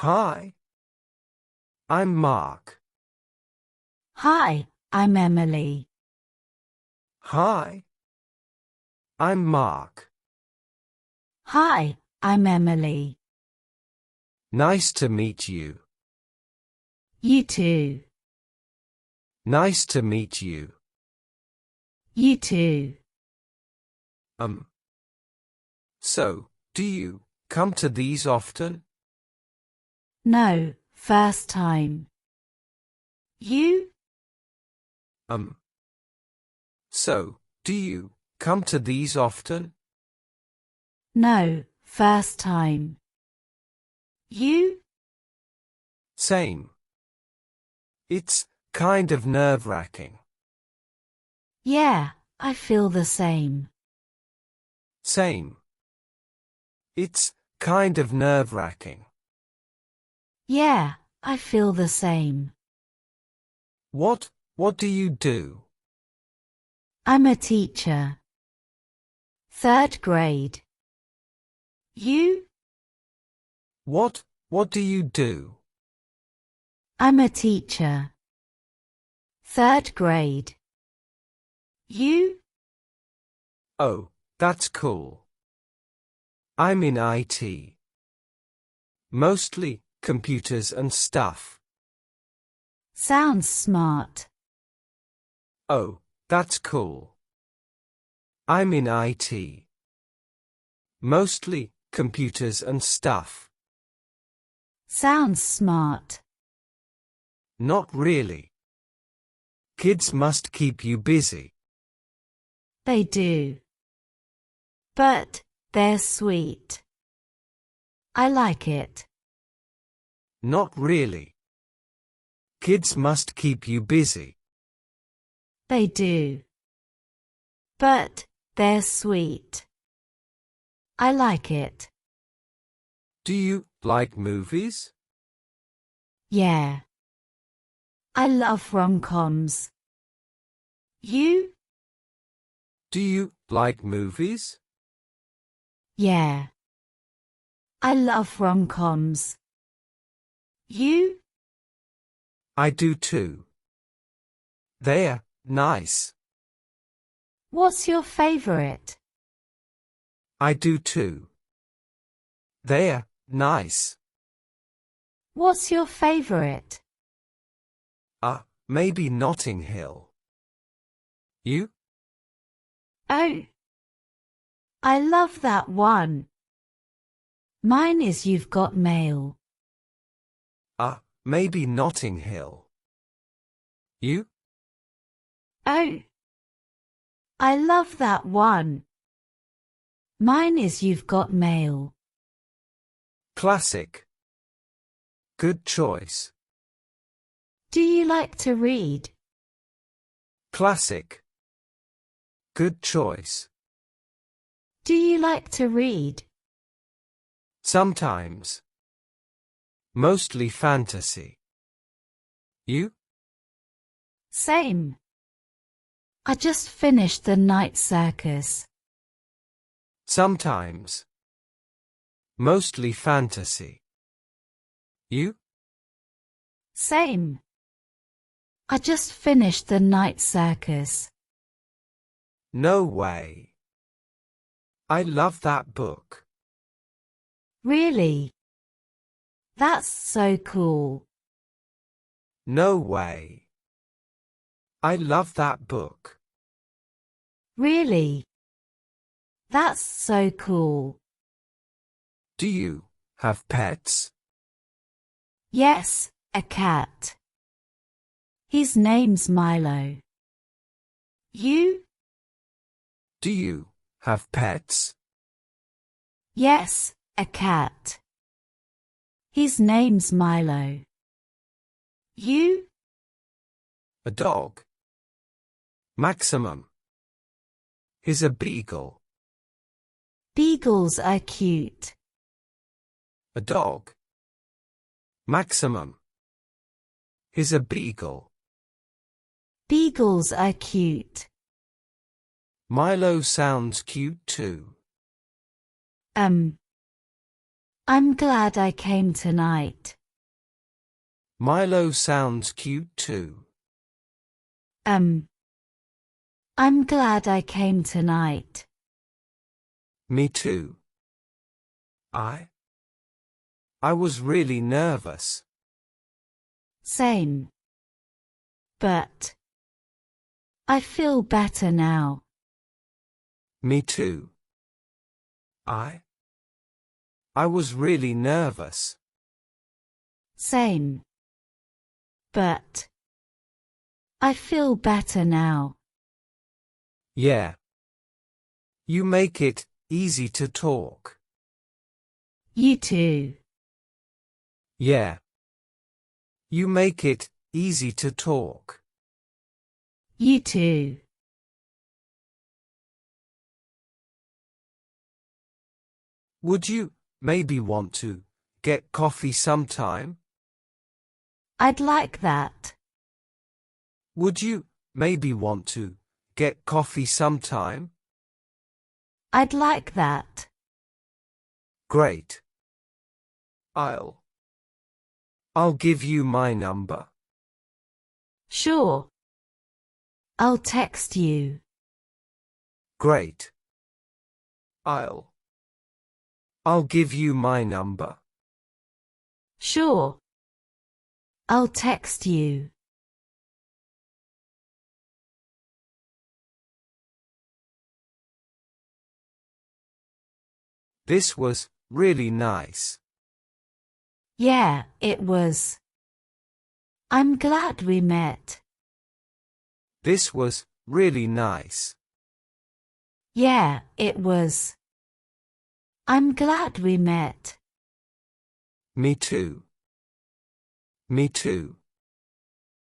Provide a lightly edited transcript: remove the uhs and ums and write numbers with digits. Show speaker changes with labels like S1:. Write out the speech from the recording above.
S1: Hi, I'm Mark.
S2: Hi, I'm Emily.
S1: Hi, I'm Mark.
S2: Hi, I'm Emily.
S1: Nice to meet you.
S2: You too.
S1: Nice to meet you.
S2: You too.
S1: So, do you come to these often?
S2: No, first time. You?
S1: So, do you come to these often?
S2: No, first time. You?
S1: Same. It's kind of nerve-wracking.
S2: Yeah, I feel the same.
S1: Same. It's kind of nerve-wracking.
S2: Yeah, I feel the same.
S1: What do you do?
S2: I'm a teacher. 3rd grade. You?
S1: What do you do?
S2: I'm a teacher. 3rd grade. You?
S1: Oh, that's cool. I'm in IT. Mostly computers and stuff.
S2: Sounds smart.
S1: Oh, that's cool. I'm in IT. Mostly computers and stuff.
S2: Sounds smart.
S1: Not really. Kids must keep you busy.
S2: They do. But they're sweet. I like it.
S1: Not really. Kids must keep you busy.
S2: They do. But they're sweet. I like it.
S1: Do you like movies?
S2: Yeah. I love rom-coms. You?
S1: Do you like movies?
S2: Yeah. I love rom-coms. You?
S1: I do too. They're nice.
S2: What's your favorite?
S1: I do too. They're nice.
S2: What's your favorite?
S1: Maybe Notting Hill. You?
S2: Oh. I love that one. Mine is You've Got Mail.
S1: Maybe Notting Hill. You?
S2: Oh. I love that one. Mine is You've Got Mail.
S1: Classic. Good choice.
S2: Do you like to read?
S1: Classic. Good choice.
S2: Do you like to read?
S1: Sometimes. Mostly fantasy. You?
S2: Same. I just finished The Night Circus.
S1: Sometimes. Mostly fantasy. You?
S2: Same. I just finished The Night Circus.
S1: No way. I love that book.
S2: Really? That's so cool.
S1: No way. I love that book.
S2: Really? That's so cool.
S1: Do you have pets?
S2: Yes, a cat. His name's Milo. You?
S1: Do you have pets?
S2: Yes, a cat. His name's Milo. You?
S1: A dog. Maximum. He's a beagle.
S2: Beagles are cute.
S1: A dog. Maximum. He's a beagle.
S2: Beagles are cute.
S1: Milo sounds cute too.
S2: I'm glad I came tonight.
S1: Milo sounds cute too.
S2: I'm glad I came tonight.
S1: Me too. I was really nervous.
S2: Same. But I feel better now.
S1: Me too. I was really nervous.
S2: Same. But I feel better now.
S1: Yeah. You make it easy to talk.
S2: You too.
S1: Yeah. You make it easy to talk.
S2: You too.
S1: Would you maybe want to get coffee sometime?
S2: I'd like that.
S1: Would you maybe want to get coffee sometime?
S2: I'd like that.
S1: Great. I'll give you my number.
S2: Sure. I'll text you.
S1: Great. I'll give you my number.
S2: Sure. I'll text you.
S1: This was really nice.
S2: Yeah, it was. I'm glad we met.
S1: This was really nice.
S2: Yeah, it was. I'm glad we met.
S1: Me too. Me too.